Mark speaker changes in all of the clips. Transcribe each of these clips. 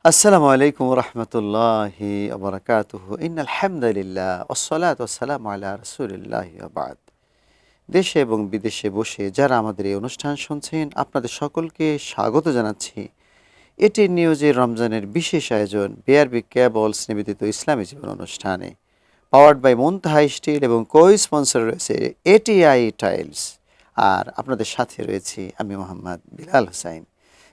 Speaker 1: আসসালামু আলাইকুম রহমতুল্লাহি বারাকাতুহু ইন্নাল হামদুলিল্লাহ ওয়াসসালাতু ওয়াসসালামু আলা রাসূলিল্লাহি ওয়া বাদ। দেশে এবং বিদেশে বসে যারা আমাদের এই অনুষ্ঠান শুনছেন, আপনাদের সকলকে স্বাগত জানাচ্ছি। এটি নিউজের রমজানের বিশেষ আয়োজন বিআরবি কেবলস নিবেদিত ইসলামী জীবন অনুষ্ঠানে, পাওয়ার্ড বাই মুনতাহা স্টিল এবং স্পন্সর রয়েছে এটিআই টাইলস। আর আপনাদের সাথে রয়েছি আমি মোহাম্মদ বিলাল হোসাইন।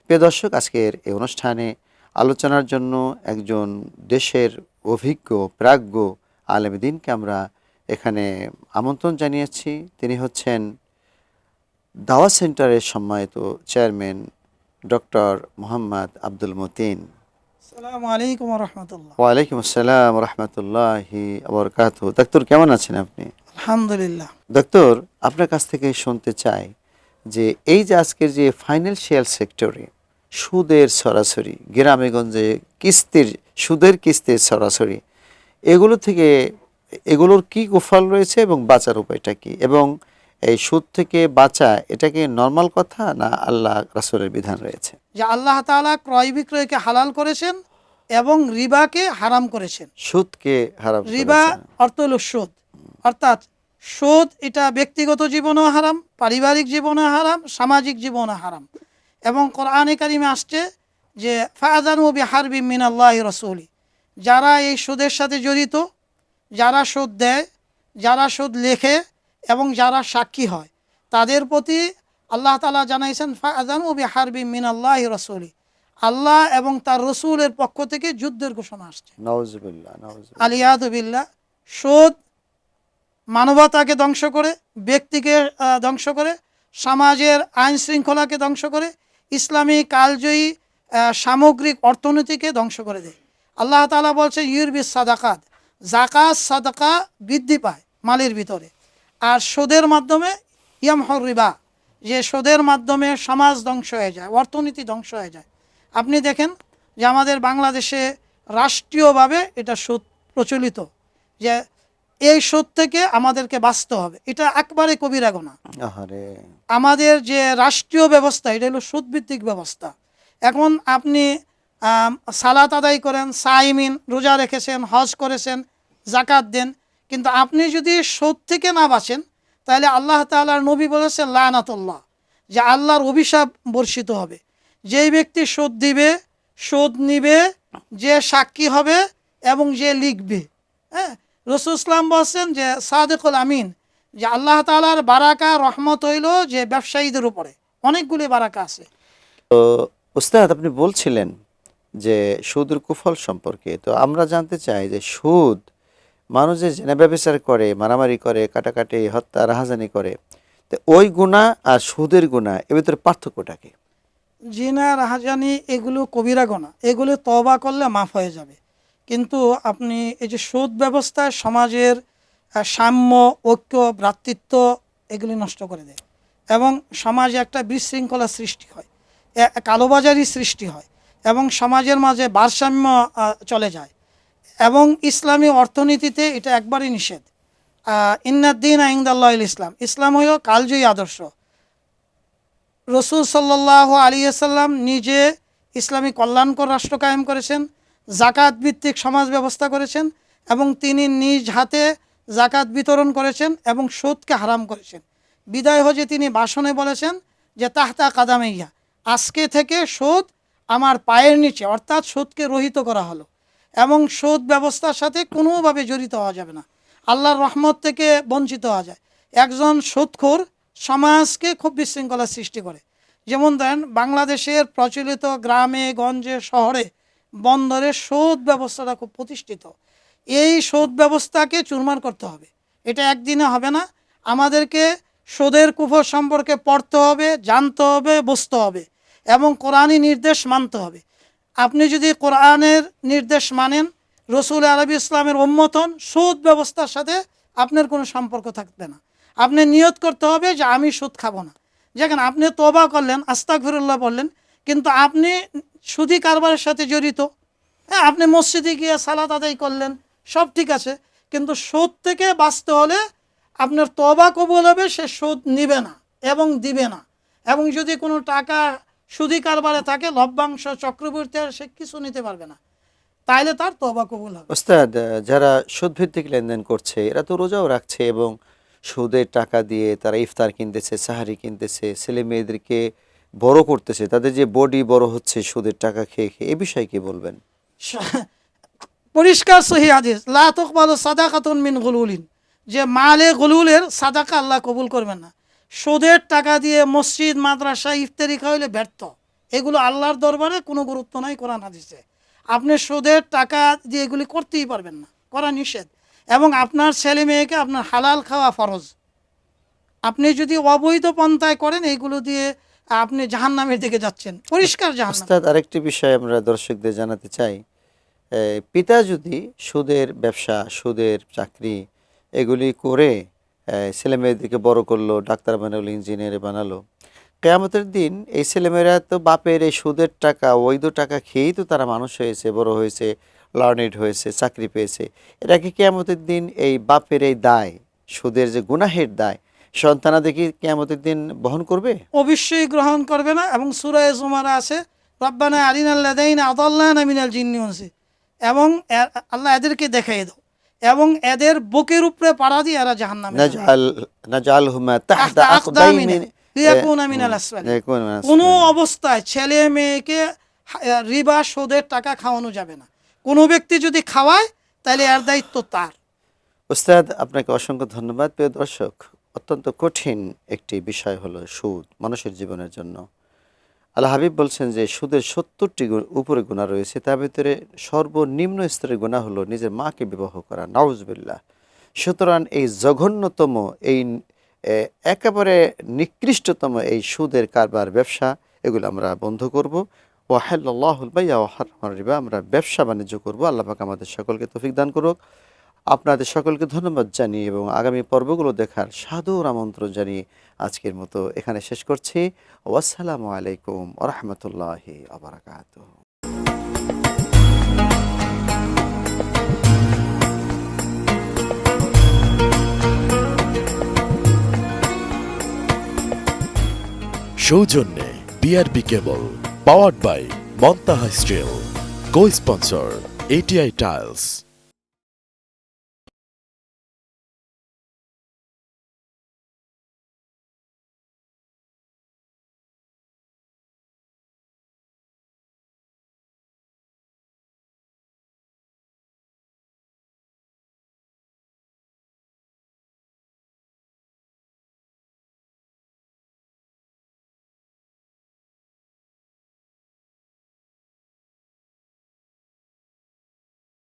Speaker 1: প্রিয় দর্শক, আজকের এই অনুষ্ঠানে আলোচনার জন্য একজন দেশের অভিজ্ঞ প্রাজ্ঞ আলেম দ্বীনকে আমরা এখানে আমন্ত্রণ জানিয়েছি। তিনি হচ্ছেন দাওয়া সেন্টারের সম্মানিত চেয়ারম্যান ডক্টর মোহাম্মদ আব্দুল মতিন।
Speaker 2: আসসালামু আলাইকুম রহমতুল্লাহ।
Speaker 1: ওয়ালাইকুম আসসালাম রহমতুল্লাহি বারাকাতুহু। ডাক্তার, কেমন আছেন আপনি?
Speaker 2: আলহামদুলিল্লাহ।
Speaker 1: ডাক্তার, আপনার কাছ থেকে শুনতে চাই যে এই যে আজকের যে ফাইন্যান্সিয়াল সেক্টরে সুদের সরাসরি গ্রামে গঞ্জে সুদের কিস্তির সরাসরি এগুলোর কি কুফল রয়েছে এবং বাঁচার উপায়টা কি, এবং এই সুদ থেকে বাঁচা এটা কি নর্মাল কথা না আল্লাহ রাসূলের বিধান রয়েছে?
Speaker 2: যে আল্লাহ তাআলা ক্রয় বিক্রয়কে হালাল করেছেন এবং রিবাকে হারাম করেছেন।
Speaker 1: সুদকে হারাম
Speaker 2: রিবা
Speaker 1: করেছেন।
Speaker 2: অর্থ হলো সুদ, অর্থাৎ সুদ এটা ব্যক্তিগত জীবনেও হারাম, পারিবারিক জীবনে হারাম, সামাজিক জীবনে হারাম। এবং কোরআনে কারিমে আসছে যে ফাআযানু বিহারবিম মিনাল্লাহি রাসূলি, যারা এই সুদের সাথে জড়িত, যারা সুদ দেয়, যারা সুদ লেখে এবং যারা সাক্ষী হয়, তাদের প্রতি আল্লাহ তাআলা জানাইছেন ফাআযানু বিহারবিম মিনাল্লাহি রাসূলি, আল্লাহ এবং তার রসুলের পক্ষ থেকে যুদ্ধের ঘোষণা আসছে।
Speaker 1: নাউজুবিল্লাহ, নাউজুবিল্লাহ।
Speaker 2: আলিয়াযু বিল্লাহ। সুদ মানবতাকে ধ্বংস করে, ব্যক্তিকে ধ্বংস করে, সমাজের আইন শৃঙ্খলাকে ধ্বংস করে, ইসলামী কালজয়ী সামগ্রিক অর্থনীতিকে ধ্বংস করে দেয়। আল্লাহ তাআলা বলছে ইউরবিস সাদাকাত, জাকাত সাদাকা বৃদ্ধি পায় মালের ভিতরে। আর সুদের মাধ্যমে ইয়ামহুর রিবা, যে সুদের মাধ্যমে সমাজ ধ্বংস হয়ে যায়, অর্থনীতি ধ্বংস হয়ে যায়। আপনি দেখেন যে আমাদের বাংলাদেশে রাষ্ট্রীয়ভাবে এটা সুদ প্রচলিত, যে এই সুদ থেকে আমাদেরকে বাঁচতে হবে, এটা একবারে কবিরা গুনাহ।
Speaker 1: আহারে,
Speaker 2: আমাদের যে রাষ্ট্রীয় ব্যবস্থা এটা হলো সুদভিত্তিক ব্যবস্থা। এখন আপনি সালাত আদায় করেন, সাইমিন রোজা রেখেছেন, হজ করেছেন, জাকাত দেন, কিন্তু আপনি যদি সুদ থেকে না বাঁচেন তাহলে আল্লাহ তাআলার নবী বলেছেন লানাতুল্লাহ, যে আল্লাহর অভিশাপ বর্ষিত হবে। যেই ব্যক্তি সুদ দিবে, সুদ নিবে, যে সাক্ষী হবে এবং যে লিখবে। হ্যাঁ, রাসূল ইসলাম বলছেন যে সাদিকুল আমিন, যে আল্লাহ তাআলার বারাকা রহমত হইল যে ব্যবসায়ীদের উপরে, অনেকগুলি বারাকা আছে।
Speaker 1: তো উস্তাদ, আপনি বলছিলেন যে সুদের কুফল সম্পর্কে, তো আমরা জানতে চাই যে সুদ মানুষ যে জেনা ব্যবচার করে, মারামারি করে, কাটাকাটি, হত্যা, রাহাজানি করে, তো ওই গুনাহ আর সুদের গুনাহ এর ভিতরে পার্থক্যটা কি?
Speaker 2: জিনা রাহাজানি এগুলো কবিরা গুনাহ, এগুলো তওবা করলে মাফ হয়ে যাবে। কিন্তু আপনি এই যে সুদ ব্যবস্থায় সমাজের সাম্য, ঐক্য, ভ্রাতৃত্ব এগুলি নষ্ট করে দেয় এবং সমাজে একটা বিশৃঙ্খলা সৃষ্টি হয়, কালোবাজারি সৃষ্টি হয় এবং সমাজের মাঝে ভারসাম্য চলে যায়। এবং ইসলামী অর্থনীতিতে এটা একবারই নিষেধ। ইন্নাদ্দীন ইনদাল্লাহিল ইসলাম, ইসলাম হইল কালজয়ী আদর্শ। রাসূল সাল্লাল্লাহু আলাইহি ওয়াসাল্লাম নিজে ইসলামী কল্যাণকর রাষ্ট্র কায়েম করেছেন, জাকাত ভিত্তিক সমাজ ব্যবস্থা করেছেন এবং তিনি নিজ হাতে জাকাত বিতরণ করেছেন এবং সুদকে হারাম করেছেন। বিদায় হজে তিনি ভাষণে বলেছেন যে তাহতা কাদামাইয়া, আজকে থেকে সুদ আমার পায়ের নিচে, অর্থাৎ সুদকে রহিত করা হলো এবং সুদ ব্যবস্থার সাথে কোনোভাবে জড়িত হওয়া যাবে না, আল্লাহর রহমত থেকে বঞ্চিত হওয়া যায়। একজন সুদখোর সমাজকে খুব বিশৃঙ্খলা সৃষ্টি করে। যেমন ধরেন বাংলাদেশের প্রচলিত গ্রামে গঞ্জে শহরে বন্দরে সুদ ব্যবস্থাটা খুব প্রতিষ্ঠিত। এই সুদ ব্যবস্থাকে চুরমার করতে হবে, এটা একদিনে হবে না। আমাদেরকে সুদের কুফর সম্পর্কে পড়তে হবে, জানতে হবে, বুঝতে হবে এবং কোরআনী নির্দেশ মানতে হবে। আপনি যদি কোরআনের নির্দেশ মানেন, রসুল আরবি ইসলামের উম্মত হন, সুদ ব্যবস্থার সাথে আপনার কোনো সম্পর্ক থাকবে না। আপনি নিয়ত করতে হবে যে আমি সুদ খাবো না। যেখানে আপনি তওবা করলেন, আস্তাগফিরুল্লাহ বললেন, কিন্তু আপনি সুদী কারবারের সাথে জড়িত। হ্যাঁ, আপনি মসজিদে গিয়ে সালাত আদায় করলেন, সব ঠিক আছে, কিন্তু সুদ থেকে বাঁচতে হলে আপনার তওবা কবুল হবে, সে সুদ নিবে না এবং দিবে না। এবং যদি কোনো টাকা সুদী কারবারে থাকে, লভ্যাংশ চক্রবর্তী, আর সে কিছু নিতে পারবে না, তাইলে তার তওবা কবুল হবে।
Speaker 1: ওস্তাদ, যারা সুদভিত্তিক লেনদেন করছে এরা তো রোজাও রাখছে এবং সুদের টাকা দিয়ে তারা ইফতার কিনতেছে, সাহারি কিনতেছে, ছেলে মেয়েদেরকে বড় করতেছে, তাদের যে বডি বড় হচ্ছে সুদের টাকা খেয়ে খেয়ে, এ বিষয়ে কি বলবেন?
Speaker 2: পরিষ্কার সহিহ হাদিস, লা তুকবালু সাদাকাতুন মিন গুলুলিন, যে মালে গুলুলের সাদাকা আল্লাহ কবুল করবেন না। সুদের টাকা দিয়ে মসজিদ মাদ্রাসা ইফতারি খাওয়াইলে ব্যর্থ, এগুলো আল্লাহর দরবারে কোনো গুরুত্ব নাই কোরআন হাদিসে। আপনি সুদের টাকা দিয়ে এগুলি করতেই পারবেন না, করা নিষেধ। এবং আপনার ছেলে মেয়েকে আপনার হালাল খাওয়া ফরজ। আপনি যদি অবৈধ পন্থায় করেন এইগুলো দিয়ে আপনি জাহান্নামের দিকে যাচ্ছেন, পরিষ্কার জাহান্নাম।
Speaker 1: ওস্তাদ, আরেকটি বিষয় আমরা দর্শকদের জানাতে চাই, পিতা যদি সুদের ব্যবসা, সুদের চাকরি এগুলি করে ছেলে মেয়েদেরকে বড় করলো, ডাক্তার বানালো, ইঞ্জিনিয়ার বানালো, কেয়ামতের দিন এই ছেলেমেয়েরা তো বাপের এই সুদের টাকা, বৈধ টাকা খেয়েই তো তারা মানুষ হয়েছে, বড় হয়েছে, লার্নেড হয়েছে, চাকরি পেয়েছে। এটা কি কেয়ামতের দিন এই বাপের এই দায়, সুদের যে গুনাহের দায়, সন্তানাদের কি কেয়ামতের দিন বহন করবে?
Speaker 2: অবশ্যই গ্রহণ করবে না। এবং সূরা জুমারে আছে, রব্বানা আরিনাল লাযাইনা আদাল্লানা মিনাল জিন্নি ওয়াল ইনস, এবং আল্লাহ এদেরকে দেখাই দাও, এবং এদের বুকের উপরে পাড়া দিয়ে এরা জাহান্নামে যাবে।
Speaker 1: নাজআলহুমা তাহতা আকদামিন
Speaker 2: লিয়াকুনা মিনাল আসফালিন। কোনো অবস্থায় ছেলে মেয়েকে রিবা, সুদের টাকা খাওয়ানো যাবে না। কোনো ব্যক্তি যদি খাওয়ায় তাহলে এর দায়িত্ব তার।
Speaker 1: উস্তাদ, আপনাকে অসংখ্য ধন্যবাদ। প্রিয় দর্শক, অত্যন্ত কঠিন একটি বিষয় হলো সুদ মানুষের জীবনের জন্য। আল্লাহ হাবিব বলছেন যে সুদের 70টি উপরে গুনাহ রয়েছে, তার ভিতরে সর্বনিম্ন স্তরের গুনাহ হলো নিজের মাকে বিবাহ করা, নাউজুবিল্লাহ। সুতরাং এই জঘন্যতম, এই একেবারে নিকৃষ্টতম এই সুদের কারবার, ব্যবসা, এগুলো আমরা বন্ধ করব। ওয়াহাল্লাহুল বাইয়া ওয়া হারামার রিবা, আমরা ব্যবসা বাণিজ্য করব। আল্লাহ পাক আমাদের সকলকে তৌফিক দান করুক। আপনাদের সকলকে ধন্যবাদ জানিয়ে এবং আগামী পর্বগুলো দেখার সাদর আমন্ত্রণ জানিয়ে আজকের মতো এখানে শেষ করছি। ওয়াসসালামু আলাইকুম ওয়া রাহমাতুল্লাহি ওয়া বারাকাতুহু।
Speaker 3: সৌজন্যে BRB cable, powered by Montaha steel, cosponsor ATI tiles.